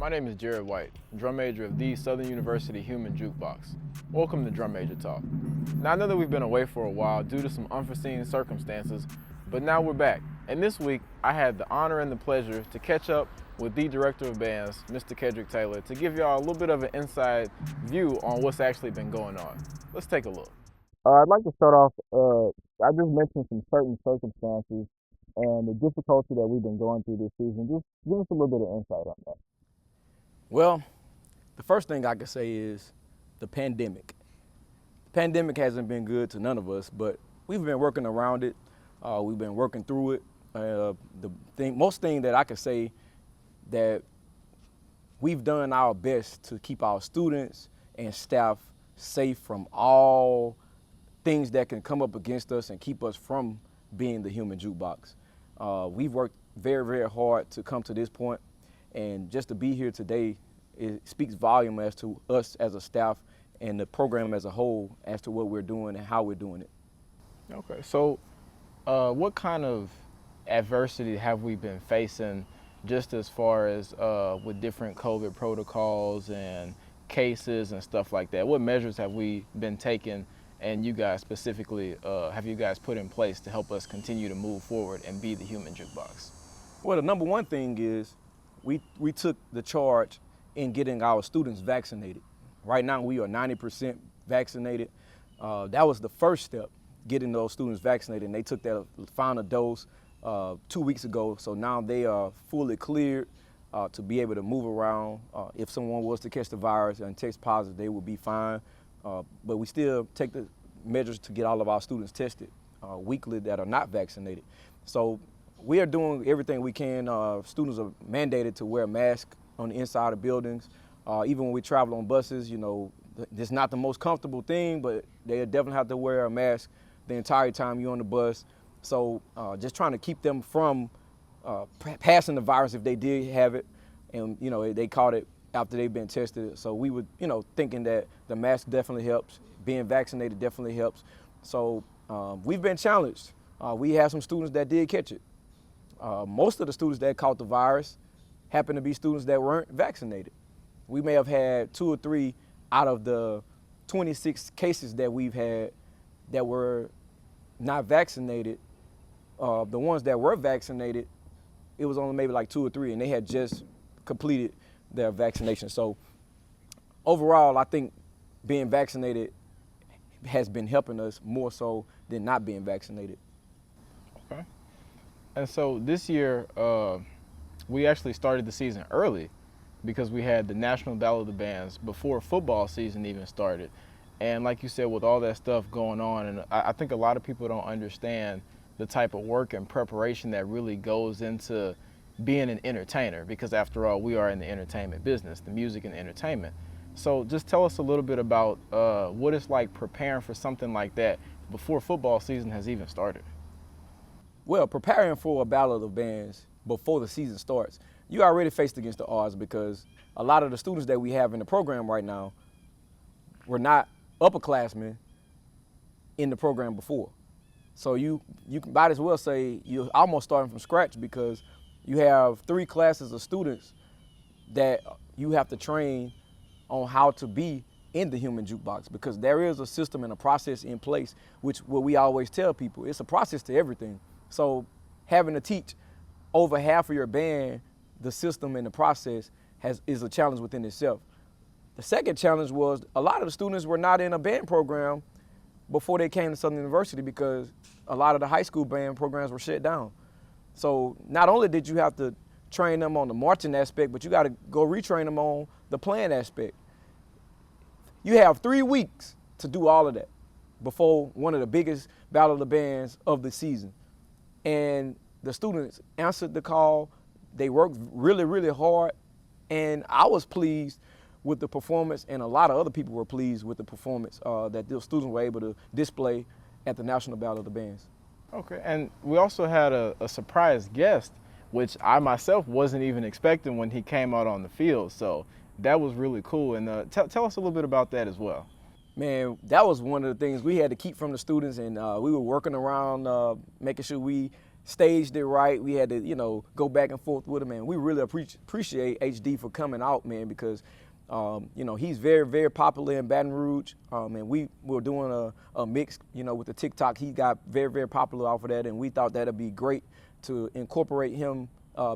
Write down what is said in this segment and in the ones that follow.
My name is Jared White, drum major of the Southern University Human Jukebox. Welcome to Drum Major Talk. Now I know that we've been away for a while due to some unforeseen circumstances, but now we're back. And this week I had the honor and the pleasure to catch up with the director of bands, Mr. Kedric to give y'all a little bit of an inside view on what's actually been going on. Let's take a look. I'd like to start off, I just mentioned some certain circumstances and the difficulty that we've been going through this season. Just give us a little bit of insight on that. Well, the first thing I can say is the pandemic. The pandemic hasn't been good to none of us, but we've been working around it. We've been working through it. Most thing that I can say that we've done our best to keep our students and staff safe from all things that can come up against us and keep us from being the human jukebox. We've worked very, very hard to come to this point. And just to be here today, it speaks volume as to us as a staff and the program as a whole as to what we're doing and how we're doing it. Okay, so what kind of adversity have we been facing just as far as with different COVID protocols and cases and stuff like that? What measures have we been taking and you guys specifically, have you guys put in place to help us continue to move forward and be the human jukebox? Well, the number one thing is we took the charge in getting our students vaccinated. Right now we are 90% vaccinated. That was the first step, getting those students vaccinated, and they took that final dose 2 weeks ago. So now they are fully cleared to be able to move around. If someone was to catch the virus and test positive, they will be fine. But we still take the measures to get all of our students tested weekly that are not vaccinated. So we are doing everything we can. Students are mandated to wear a mask on the inside of buildings. Even when we travel on buses, you know, it's not the most comfortable thing, but they definitely have to wear a mask the entire time you're on the bus. So just trying to keep them from passing the virus if they did have it, and you know they caught it after they've been tested. So we would, you know, thinking that the mask definitely helps, being vaccinated definitely helps. So we've been challenged. We have some students that did catch it. Most of the students that caught the virus happen to be students that weren't vaccinated. We may have had 2 or 3 out of the 26 cases that we've had that were not vaccinated. The ones that were vaccinated, it was only maybe like 2 or 3, and they had just completed their vaccination. So overall, I think being vaccinated has been helping us more so than not being vaccinated. Okay. And so this year, we actually started the season early because we had the National Battle of the Bands before football season even started. And like you said, with all that stuff going on, and I think a lot of people don't understand the type of work and preparation that really goes into being an entertainer, because after all, we are in the entertainment business, the music and entertainment. So just tell us a little bit about what it's like preparing for something like that before football season has even started. Well, preparing for a Battle of the Bands before the season starts, you already faced against the odds because a lot of the students that we have in the program right now were not upperclassmen in the program before. So you might as well say you're almost starting from scratch because you have 3 classes of students that you have to train on how to be in the human jukebox, because there is a system and a process in place, which what we always tell people, it's a process to everything. So having to teach over half of your band the system and the process is a challenge within itself. The second challenge was a lot of the students were not in a band program before they came to Southern University because a lot of the high school band programs were shut down. So not only did you have to train them on the marching aspect, but you got to go retrain them on the playing aspect. You have 3 weeks to do all of that before one of the biggest Battle of the Bands of the season. And the students answered the call. They worked really, really hard. And I was pleased with the performance, and a lot of other people were pleased with the performance that the students were able to display at the National Battle of the Bands. Okay, and we also had a surprise guest, which I myself wasn't even expecting when he came out on the field. So that was really cool. And tell us a little bit about that as well. Man, that was one of the things we had to keep from the students, and we were working around making sure we staged it right. We had to, go back and forth with him, and we really appreciate HD for coming out, man, because he's very, very popular in Baton Rouge, and we were doing a mix, with the TikTok. He got very, very popular off of that, and we thought that'd be great to incorporate him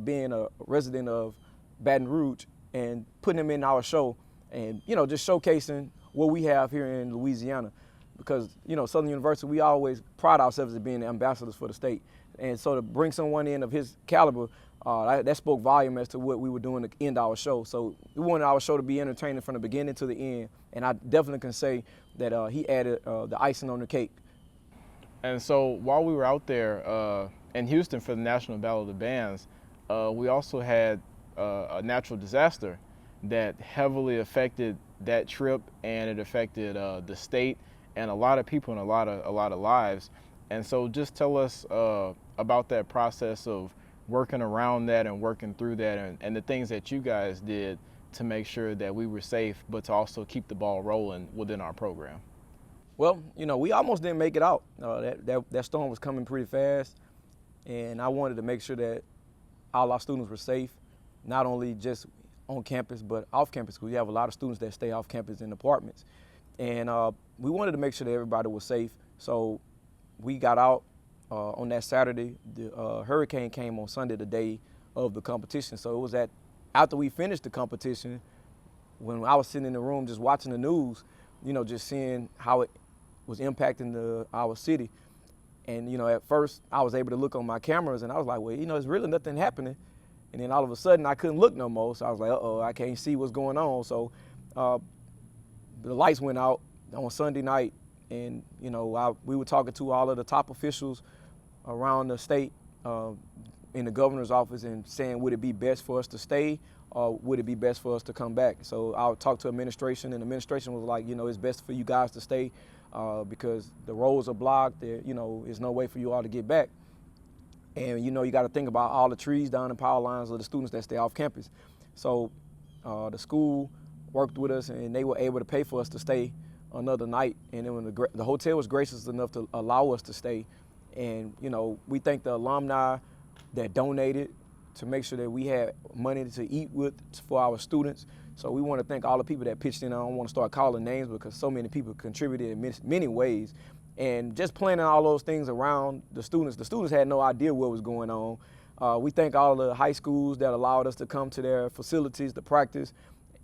being a resident of Baton Rouge and putting him in our show, and just showcasing what we have here in Louisiana, because Southern University, we always pride ourselves as being the ambassadors for the state, and so to bring someone in of his caliber, that spoke volume as to what we were doing to end our show. So we wanted our show to be entertaining from the beginning to the end, and I definitely can say that he added the icing on the cake. And so while we were out there in Houston for the National Battle of the Bands, we also had a natural disaster that heavily affected that trip, and it affected the state and a lot of people and a lot of lives. And so just tell us about that process of working around that and working through that, and the things that you guys did to make sure that we were safe, but to also keep the ball rolling within our program. Well, we almost didn't make it out. That storm was coming pretty fast, and I wanted to make sure that all our students were safe, not only just on campus, but off campus, because we have a lot of students that stay off campus in apartments. And we wanted to make sure that everybody was safe. So we got out on that Saturday. The hurricane came on Sunday, the day of the competition. So it was after we finished the competition, when I was sitting in the room just watching the news, just seeing how it was impacting our city. And, at first I was able to look on my cameras and I was like, well, there's really nothing happening. And then all of a sudden I couldn't look no more. So I was like, uh-oh, I can't see what's going on. So the lights went out on Sunday night, and, we were talking to all of the top officials around the state in the governor's office and saying, would it be best for us to stay or would it be best for us to come back? So I talked to administration, and administration was like, it's best for you guys to stay because the roads are blocked. There's no way for you all to get back. And, you got to think about all the trees down the power lines of the students that stay off campus. So the school worked with us, and they were able to pay for us to stay another night. And then when the hotel was gracious enough to allow us to stay. And, we thank the alumni that donated to make sure that we had money to eat with for our students. So we want to thank all the people that pitched in. I don't want to start calling names because so many people contributed in many ways. And just planning all those things around the students. The students had no idea what was going on. We thank all the high schools that allowed us to come to their facilities to practice,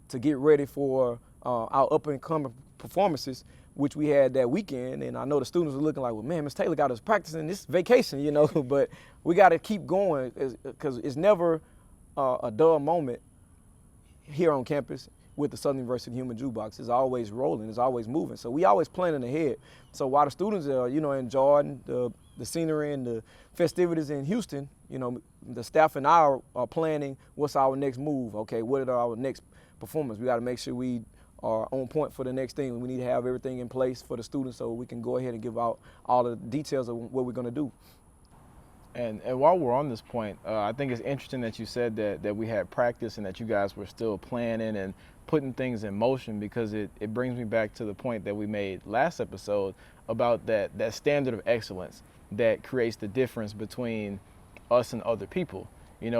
to get ready for our up-and-coming performances, which we had that weekend. And I know the students were looking like, well, man, Ms. Taylor got us practicing this vacation, but we got to keep going because it's never a dull moment here on campus with the Southern University Human Jukebox. It's always rolling, it's always moving. So we always planning ahead. So while the students are, enjoying the scenery and the festivities in Houston, the staff and I are planning what's our next move. Okay, what are our next performance? We got to make sure we are on point for the next thing. We need to have everything in place for the students so we can go ahead and give out all the details of what we're going to do. And while we're on this point, I think it's interesting that you said that we had practice and that you guys were still planning and putting things in motion, because it brings me back to the point that we made last episode about that standard of excellence that creates the difference between us and other people.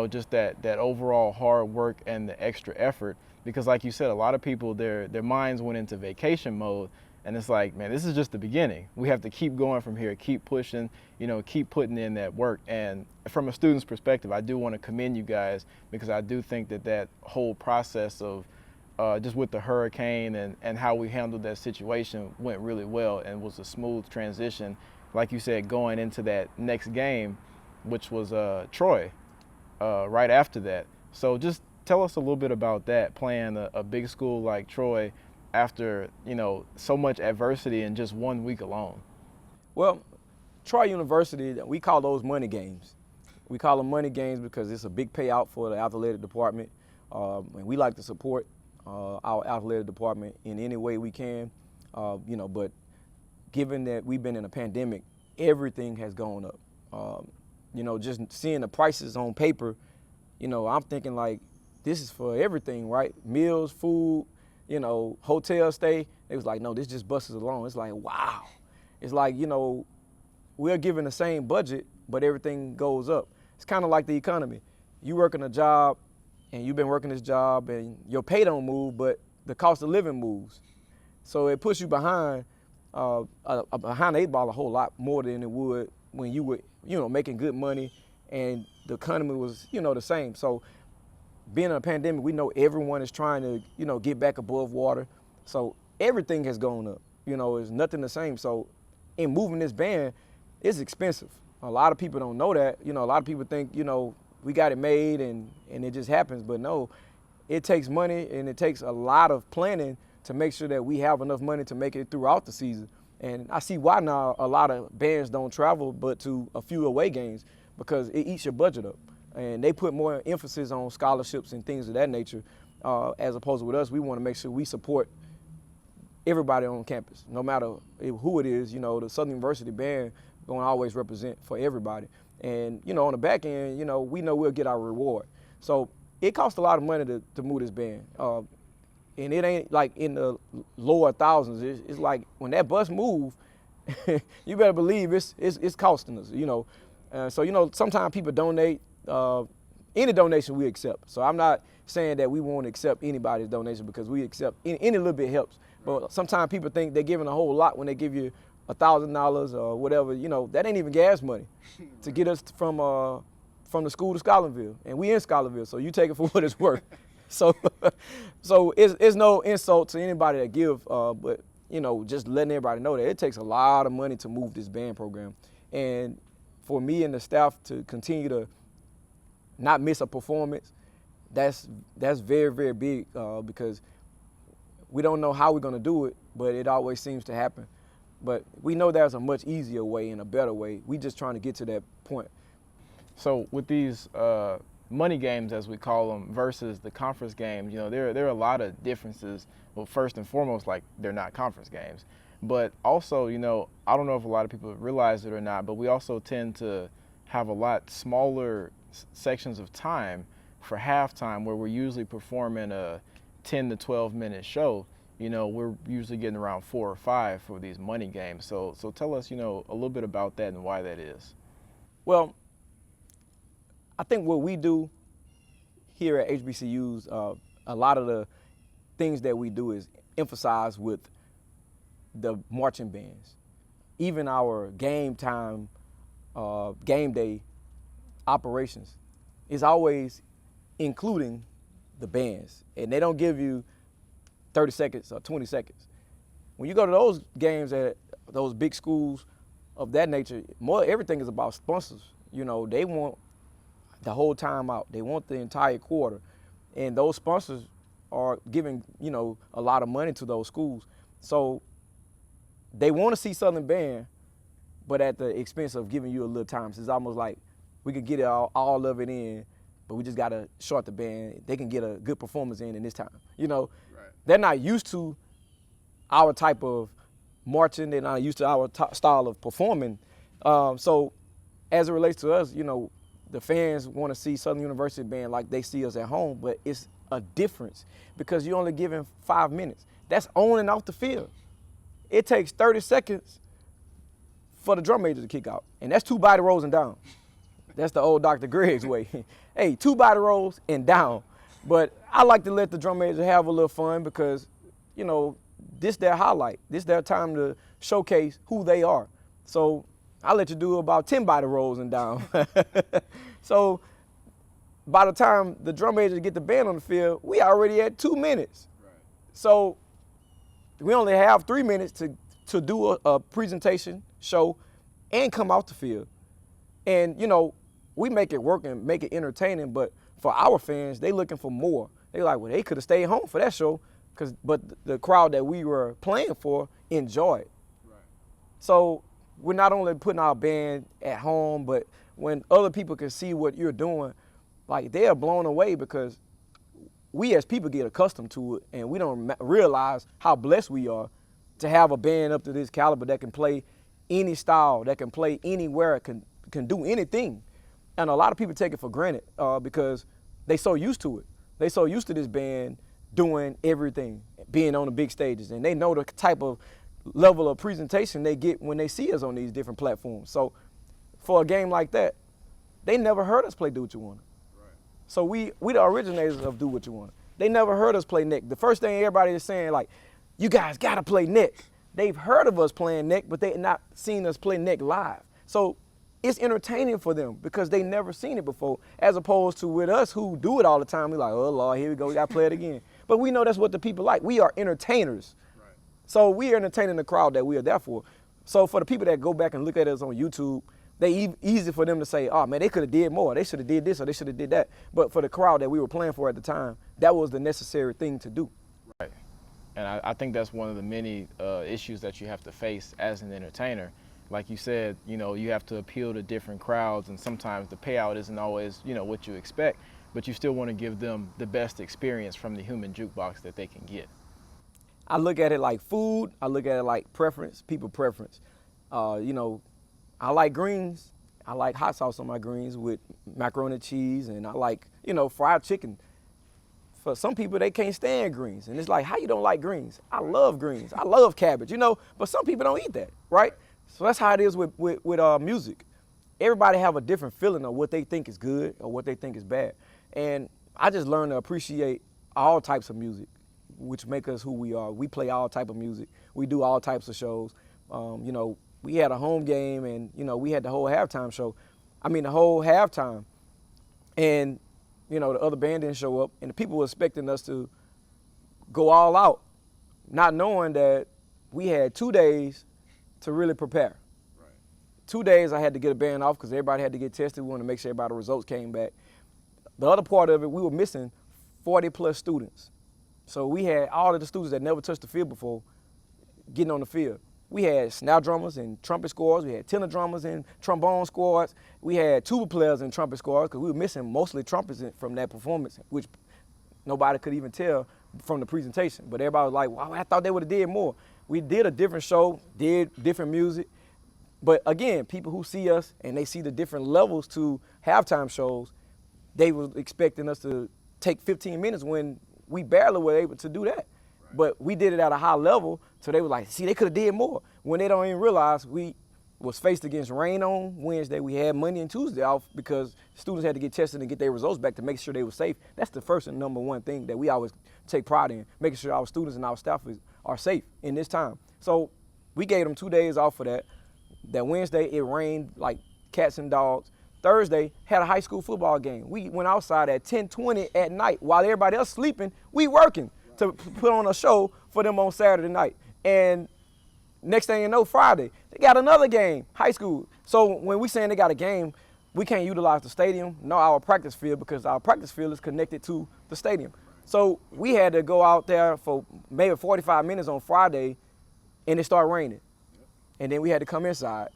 Just that overall hard work and the extra effort, because like you said, a lot of people, their minds went into vacation mode. And it's like, man, this is just the beginning. We have to keep going from here, keep pushing, keep putting in that work. And from a student's perspective, I do want to commend you guys, because I do think that whole process of just with the hurricane and how we handled that situation went really well and was a smooth transition, like you said, going into that next game, which was Troy, right after that. So just tell us a little bit about that, playing a big school like Troy after, so much adversity in just 1 week alone. Well, Troy University, we call those money games. We call them money games because it's a big payout for the athletic department. And we like to support our athletic department in any way we can, but given that we've been in a pandemic, everything has gone up. Just seeing the prices on paper, I'm thinking like, this is for everything, right? Meals, food, hotel stay. It was like, no, this just buses alone. It's like, wow. It's like, we're given the same budget but everything goes up. It's kind of like the economy. You working a job, and you've been working this job, and your pay don't move, but the cost of living moves. So it puts you behind behind the eight ball a whole lot more than it would when you were, making good money and the economy was, the same. So being in a pandemic, we know everyone is trying to, get back above water. So everything has gone up. It's nothing the same. So in moving this band, it's expensive. A lot of people don't know that. A lot of people think, we got it made and it just happens. But no, it takes money and it takes a lot of planning to make sure that we have enough money to make it throughout the season. And I see why now a lot of bands don't travel but to a few away games, because it eats your budget up. And they put more emphasis on scholarships and things of that nature, as opposed to with us. We want to make sure we support everybody on campus, no matter who it is. The Southern University band going to always represent for everybody. And, on the back end, we know we'll get our reward. So it costs a lot of money to move this band. And it ain't like in the lower thousands. It's like when that bus move, you better believe it's costing us, So, sometimes people donate. Any donation we accept. So I'm not saying that we won't accept anybody's donation, because we accept any little bit helps. But sometimes people think they're giving a whole lot when they give you $1,000 or whatever. That ain't even gas money to get us from the school to Schollenville. And we in Schollenville, so you take it for what it's worth. So it's no insult to anybody that give, but just letting everybody know that it takes a lot of money to move this band program. And for me and the staff to continue to not miss a performance, that's very, very big, because we don't know how we're going to do it, but it always seems to happen. But we know there's a much easier way and a better way. We just trying to get to that point. So with these money games, as we call them, versus the conference games, there are a lot of differences. Well, first and foremost, like, they're not conference games. But also, I don't know if a lot of people realize it or not, but we also tend to have a lot smaller sections of time for halftime, where we're usually performing a 10 to 12 minute show. We're usually getting around 4 or 5 for these money games. So tell us, a little bit about that and why that is. Well, I think what we do here at HBCUs, a lot of the things that we do is emphasize with the marching bands. Even our game time, game day operations is always including the bands. And they don't give you 30 seconds or 20 seconds. When you go to those games at those big schools of that nature, everything is about sponsors. They want the whole time out. They want the entire quarter. And those sponsors are giving, a lot of money to those schools. So they want to see Southern Band, but at the expense of giving you a little time. So it's almost like we could get it all of it in, but we just got to short the band. They can get a good performance in this time. Right. They're not used to our type of marching. They're not used to our style of performing. So as it relates to us, the fans want to see Southern University Band like they see us at home, but it's a difference because you're only giving 5 minutes. That's on and off the field. It takes 30 seconds for the drum major to kick out, and that's 2 body rolls and down. That's the old Dr. Greg's way. Hey, 2 body rolls and down. But I like to let the drum major have a little fun because, this their highlight. This their time to showcase who they are. So I let you do about 10 body rolls and down. So by the time the drum major get the band on the field, we already at 2 minutes. Right. So we only have 3 minutes to do a presentation, show, and come off the field. And, we make it work and make it entertaining, but for our fans, they looking for more. They like, well, they could have stayed home for that show, but the crowd that we were playing for enjoyed. Right. So we're not only putting our band at home, but when other people can see what you're doing, like, they are blown away because we as people get accustomed to it, and we don't realize how blessed we are to have a band up to this caliber that can play any style, that can play anywhere, can do anything. And a lot of people take it for granted because they so used to it. They so used to this band doing everything, being on the big stages, and they know the type of level of presentation they get when they see us on these different platforms. So for a game like that, they never heard us play Do What You Want. Right. So we the originators of Do What You Want. They never heard us play neck. The first thing everybody is saying, like, you guys got to play neck. They've heard of us playing neck, but they not seen us play neck live. So it's entertaining for them because they never seen it before, as opposed to with us who do it all the time. We're like, oh, Lord, here we go. We got to play it again. But we know that's what the people like. We are entertainers. Right. So we are entertaining the crowd that we are there for. So for the people that go back and look at us on YouTube, easy for them to say, oh, man, they could have did more. They should have did this or they should have did that. But for the crowd that we were playing for at the time, that was the necessary thing to do. Right. And I think that's one of the many issues that you have to face as an entertainer. Like you said, you know, you have to appeal to different crowds, and sometimes the payout isn't always, you know, what you expect, but you still want to give them the best experience from the human jukebox that they can get. I look at it like food. I look at it like preference, people preference. You know, I like greens. I like hot sauce on my greens with macaroni and cheese, and I like, you know, fried chicken. For some people, they can't stand greens, and it's like, how you don't like greens? I love greens. I love cabbage, you know, but some people don't eat that, right? So that's how it is with music. Everybody have a different feeling of what they think is good or what they think is bad. And I just learned to appreciate all types of music, which make us who we are. We play all type of music. We do all types of shows. You know, we had a home game, and, you know, we had the whole halftime show. I mean, the whole halftime. And, you know, the other band didn't show up, and the people were expecting us to go all out, not knowing that we had 2 days to really prepare. Right. 2 days I had to get a band off because everybody had to get tested. We wanted to make sure everybody's results came back. The other part of it, we were missing 40 plus students. So we had all of the students that never touched the field before getting on the field. We had snare drummers and trumpet squads. We had tenor drummers and trombone squads. We had tuba players and trumpet squads because we were missing mostly trumpets from that performance, which nobody could even tell from the presentation. But everybody was like, wow, I thought they would have did more. We did a different show, did different music. But again, people who see us and they see the different levels to halftime shows, they were expecting us to take 15 minutes when we barely were able to do that. Right. But we did it at a high level, so they were like, see, they could have did more. When they don't even realize we was faced against rain on Wednesday. We had Monday and Tuesday off because students had to get tested and get their results back to make sure they were safe. That's the first and number one thing that we always take pride in, making sure our students and our staff are safe in this time. So we gave them 2 days off for that. That Wednesday, it rained like cats and dogs. Thursday, had a high school football game. We went outside at 10:20 at night while everybody else sleeping. We working to put on a show for them on Saturday night. And next thing you know, Friday, they got another game, high school. So when we saying they got a game, we can't utilize the stadium, nor our practice field, because our practice field is connected to the stadium. So we had to go out there for maybe 45 minutes on Friday, and it started raining. And then we had to come inside.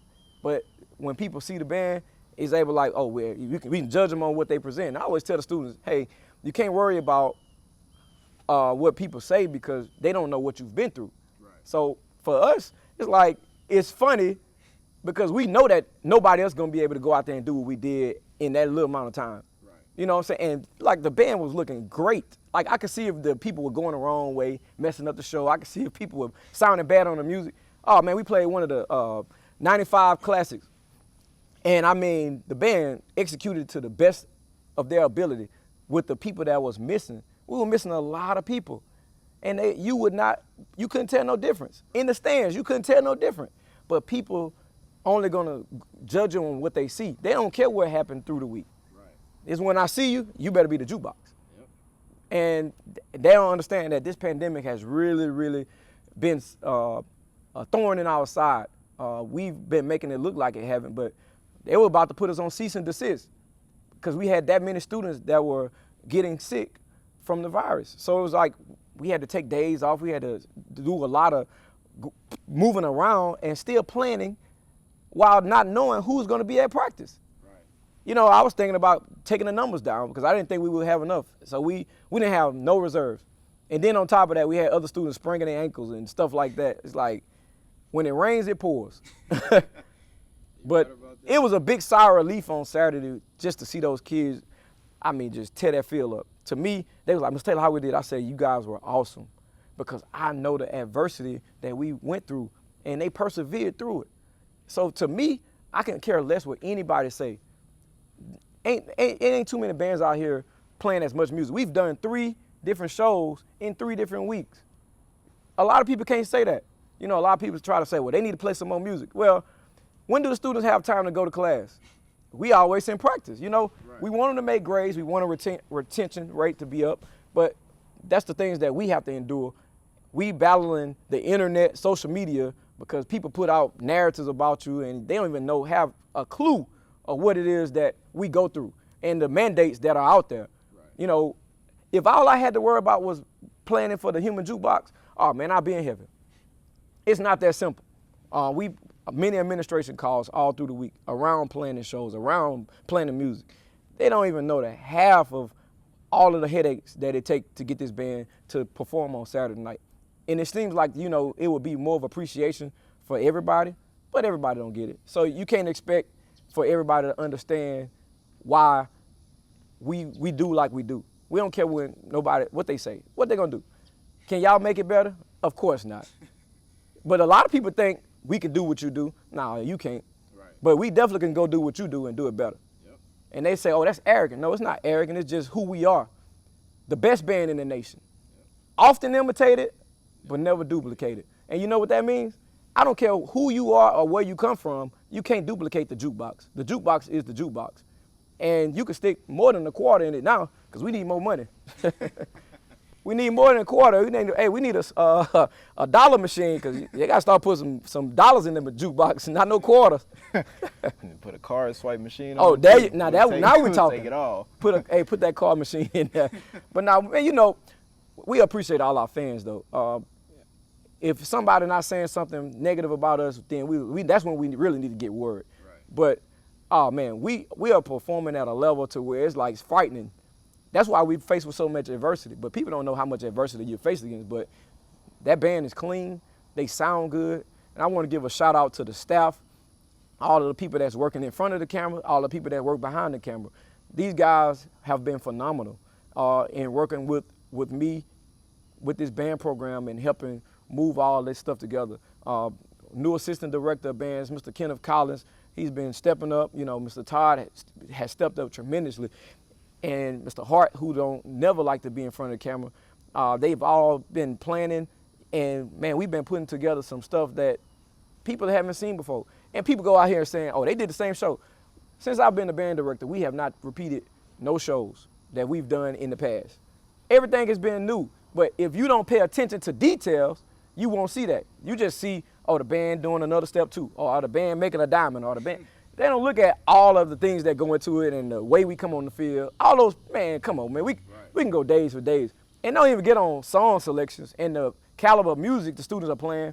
But when people see the band, it's able like, oh, well, we can judge them on what they present. And I always tell the students, hey, you can't worry about what people say because they don't know what you've been through. Right. So for us, it's like, it's funny because we know that nobody else is going to be able to go out there and do what we did in that little amount of time. Right. You know what I'm saying? And like the band was looking great. Like I could see if the people were going the wrong way, messing up the show. I could see if people were sounding bad on the music. Oh man, we played one of the 95 classics. And I mean, the band executed to the best of their ability with the people that was missing. We were missing a lot of people. And you couldn't tell no difference. In the stands, you couldn't tell no difference. But people only gonna judge you on what they see. They don't care what happened through the week. Right. It's when I see you, you better be the jukebox. Yep. And they don't understand that this pandemic has really, really been a thorn in our side. We've been making it look like it haven't, but they were about to put us on cease and desist because we had that many students that were getting sick from the virus. So it was like we had to take days off. We had to do a lot of moving around and still planning while not knowing who's going to be at practice. Right. You know, I was thinking about taking the numbers down because I didn't think we would have enough. So we didn't have no reserves. And then on top of that, we had other students spraining their ankles and stuff like that. It's like, when it rains, it pours. But it was a big sigh of relief on Saturday just to see those kids, I mean, just tear that field up. To me, they was like, Mr. Taylor, how we did? I said, you guys were awesome because I know the adversity that we went through and they persevered through it. So to me, I can care less what anybody say. It ain't too many bands out here playing as much music. We've done 3 different shows in 3 different weeks. A lot of people can't say that. You know, a lot of people try to say, well, they need to play some more music. Well, when do the students have time to go to class? We always in practice, you know. Right. We want them to make grades. We want a retention rate to be up. But that's the things that we have to endure. We battling the internet, social media, because people put out narratives about you and they don't even have a clue of what it is that we go through and the mandates that are out there. Right. You know, if all I had to worry about was planning for the human jukebox, oh man, I'd be in heaven. It's not that simple. Many administration calls all through the week around planning shows, around planning music. They don't even know the half of all of the headaches that it takes to get this band to perform on Saturday night. And it seems like, you know, it would be more of appreciation for everybody, but everybody don't get it. So you can't expect for everybody to understand why we do like we do. We don't care what they say. What they gonna do? Can y'all make it better? Of course not. But a lot of people think we can do what you do. No, you can't. Right. But we definitely can go do what you do and do it better. Yep. And they say, oh, that's arrogant. No, it's not arrogant. It's just who we are. The best band in the nation. Yep. Often imitated, but never duplicated. And you know what that means? I don't care who you are or where you come from, you can't duplicate the jukebox. The jukebox is the jukebox. And you can stick more than a quarter in it now, because we need more money. We need more than a quarter. We need a dollar machine, because you got to start putting some dollars in the jukebox, not no quarters. Put a card swipe machine on. Oh, there you, now we're talking. Take it all. Put that card machine in there. But now, man, you know, we appreciate all our fans, though. If somebody not saying something negative about us, then that's when we really need to get word. Right. But, oh man, we are performing at a level to where it's like it's frightening. That's why we face with so much adversity. But people don't know how much adversity you're facing against. But that band is clean. They sound good. And I want to give a shout out to the staff, all of the people that's working in front of the camera, all the people that work behind the camera. These guys have been phenomenal in working with me with this band program and helping move all this stuff together. New assistant director of bands, Mr. Kenneth Collins, he's been stepping up. You know, Mr. Todd has stepped up tremendously. And Mr. Hart, who don't never like to be in front of the camera, they've all been planning. And man, we've been putting together some stuff that people haven't seen before. And people go out here saying, oh, they did the same show. Since I've been the band director, we have not repeated no shows that we've done in the past. Everything has been new. But if you don't pay attention to details, you won't see that. You just see, oh, the band doing another step too, or the band making a diamond, or the band. They don't look at all of the things that go into it and the way we come on the field. All those, man, come on, man. We can go days for days. And don't even get on song selections and the caliber of music the students are playing.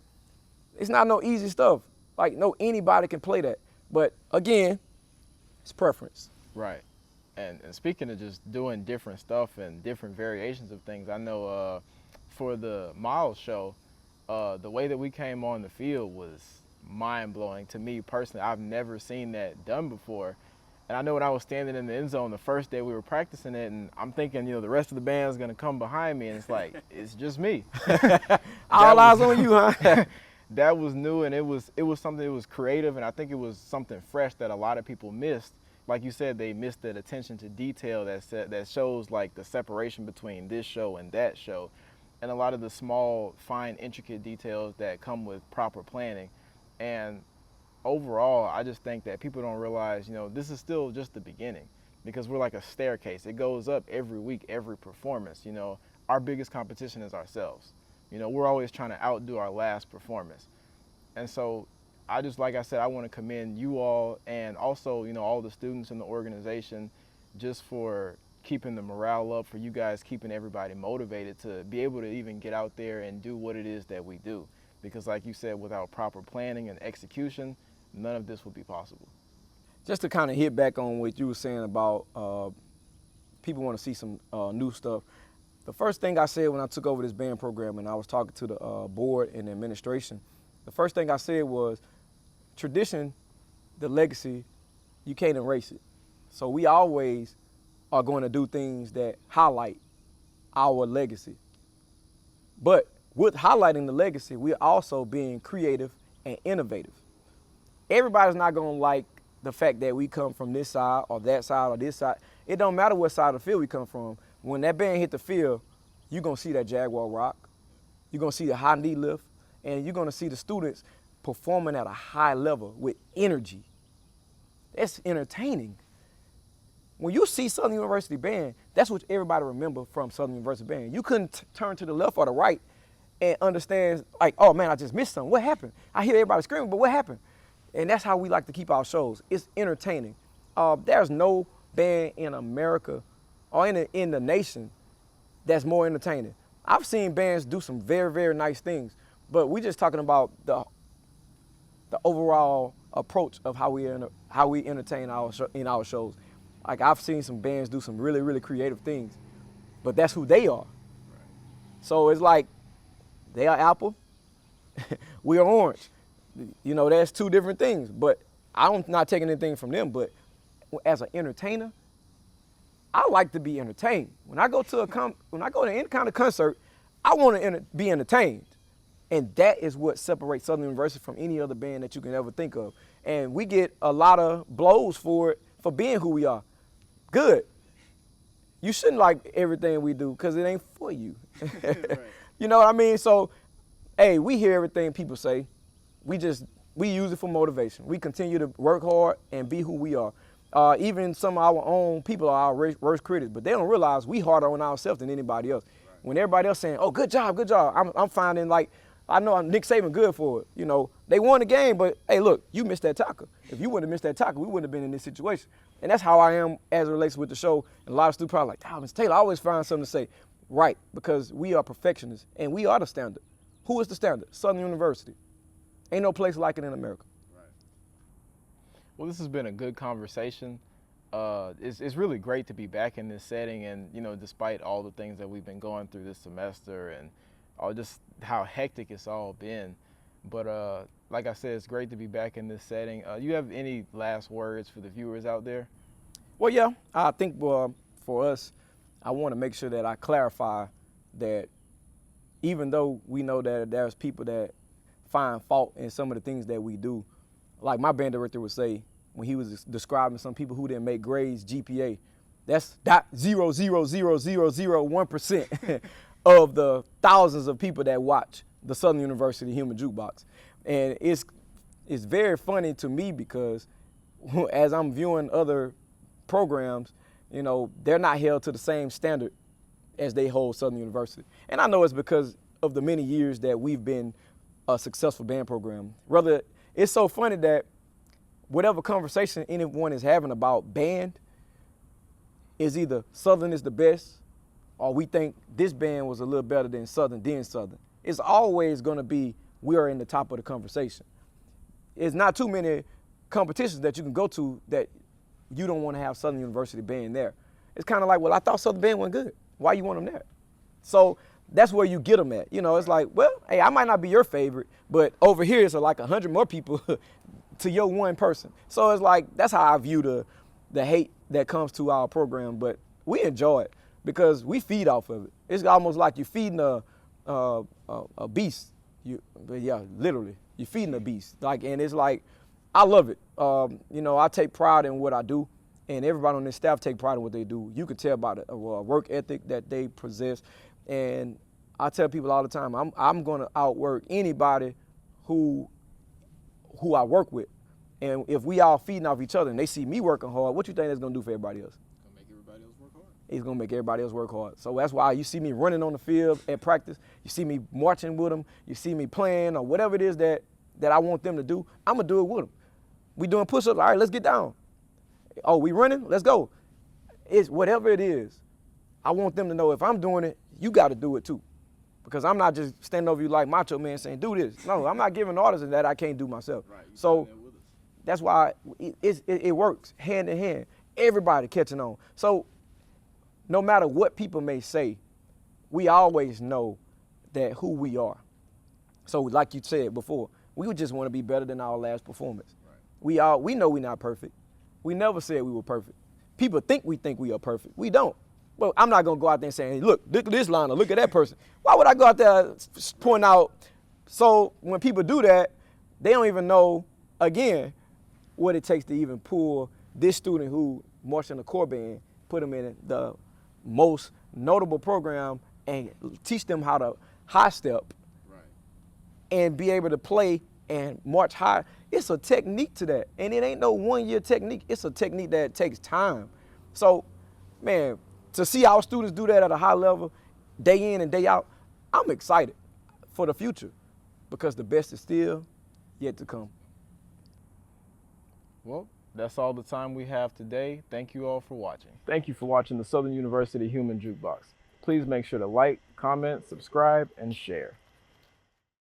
It's not no easy stuff. Like, no, anybody can play that. But again, it's preference. Right. And speaking of just doing different stuff and different variations of things, I know for the Miles show, the way that we came on the field was mind-blowing to me personally. I've never seen that done before. And I know when I was standing in the end zone the first day we were practicing it, and I'm thinking, you know, the rest of the band's going to come behind me, and it's like, it's just me. All eyes on you, huh? That was new, and it was something that was creative, and I think it was something fresh that a lot of people missed. Like you said, they missed that attention to detail that shows like the separation between this show and that show, and a lot of the small, fine, intricate details that come with proper planning. And overall, I just think that people don't realize, you know, this is still just the beginning, because we're like a staircase. It goes up every week, every performance. You know, our biggest competition is ourselves. You know, we're always trying to outdo our last performance. And so I just, like I said, I want to commend you all, and also, you know, all the students in the organization, just for keeping the morale up, for you guys keeping everybody motivated to be able to even get out there and do what it is that we do. Because like you said, without proper planning and execution, none of this would be possible. Just to kind of hit back on what you were saying about people want to see some new stuff. The first thing I said when I took over this band program and I was talking to the board and the administration, the first thing I said was, tradition, the legacy, you can't erase it. So we always are going to do things that highlight our legacy. But with highlighting the legacy, we're also being creative and innovative. Everybody's not going to like the fact that we come from this side or that side or this side. It don't matter what side of the field we come from. When that band hit the field, you're going to see that Jaguar rock. You're going to see the high knee lift. And you're going to see the students performing at a high level with energy. That's entertaining. When you see Southern University Band, that's what everybody remember from Southern University Band. You couldn't turn to the left or the right and understand, like, oh man, I just missed something. What happened? I hear everybody screaming, but what happened? And that's how we like to keep our shows. It's entertaining. There's no band in America or in the nation that's more entertaining. I've seen bands do some very, very nice things, but we're just talking about the overall approach of how we entertain in our shows. Like, I've seen some bands do some really, really creative things, but that's who they are. Right. So it's like, they are apple, we are orange. You know, that's two different things, but I'm not taking anything from them, but as an entertainer, I like to be entertained. When I go to any kind of concert, I want to be entertained. And that is what separates Southern University from any other band that you can ever think of. And we get a lot of blows for it, for being who we are. Good. You shouldn't like everything we do because it ain't for you. Right. You know what I mean? So, hey, we hear everything people say. We use it for motivation. We continue to work hard and be who we are. Even some of our own people are our worst critics, but they don't realize we harder on ourselves than anybody else. Right. When everybody else saying, oh, good job, I'm finding, like, I know Nick Saban good for it. You know, they won the game, but hey, look, you missed that tackle. If you wouldn't have missed that tackle, we wouldn't have been in this situation. And that's how I am as it relates with the show. And a lot of students probably like, damn, Mr. Taylor, I always find something to say. Right, because we are perfectionists and we are the standard. Who is the standard? Southern University. Ain't no place like it in America. Right. Well, this has been a good conversation. It's really great to be back in this setting, and you know, despite all the things that we've been going through this semester and just how hectic it's all been. But like I said, it's great to be back in this setting. You have any last words for the viewers out there? Well, yeah, I think for us, I want to make sure that I clarify that even though we know that there's people that find fault in some of the things that we do, like my band director would say when he was describing some people who didn't make grades, GPA, that's 0.00001% of the thousands of people that watch the Southern University Human Jukebox. And it's very funny to me because as I'm viewing other programs, you know, they're not held to the same standard as they hold Southern University. And I know it's because of the many years that we've been a successful band program. Rather, it's so funny that whatever conversation anyone is having about band is either Southern is the best or we think this band was a little better than Southern. It's always going to be we are in the top of the conversation. It's not too many competitions that you can go to that you don't want to have Southern University Band there. It's kind of like, well, I thought Southern Band went good. Why you want them there? So that's where you get them at. You know, it's like, well, hey, I might not be your favorite, but over here it's like 100 more people to your one person. So it's like, that's how I view the hate that comes to our program, but we enjoy it because we feed off of it. It's almost like you're feeding a beast. But yeah, literally, you're feeding a beast. Like, and it's like, I love it. You know, I take pride in what I do, and everybody on this staff take pride in what they do. You can tell by the work ethic that they possess, and I tell people all the time, I'm going to outwork anybody who I work with. And if we all feeding off each other and they see me working hard, what you think that's going to do for everybody else? It's going to make everybody else work hard. It's going to make everybody else work hard. So that's why you see me running on the field at practice. You see me marching with them. You see me playing or whatever it is that I want them to do. I'm going to do it with them. We doing push-ups. All right, let's get down. Oh, we running? Let's go. It's whatever it is. I want them to know if I'm doing it, you got to do it too. Because I'm not just standing over you like Macho Man saying, do this. No, I'm not giving orders that I can't do myself. Right, so that's why it works hand in hand. Everybody catching on. So no matter what people may say, we always know that who we are. So like you said before, we would just want to be better than our last performance. Right. We know we're not perfect. We never said we were perfect. People think we are perfect. We don't. Well, I'm not going to go out there and say, hey, look at this line or look at that person. Why would I go out there pointing out? So when people do that, they don't even know, again, what it takes to even pull this student who marched in the core band, put them in the most notable program and teach them how to high step and be able to play and march high. It's a technique to that. And it ain't no 1 year technique. It's a technique that takes time. So, man, to see our students do that at a high level, day in and day out, I'm excited for the future because the best is still yet to come. Well, that's all the time we have today. Thank you all for watching. Thank you for watching the Southern University Human Jukebox. Please make sure to like, comment, subscribe, and share.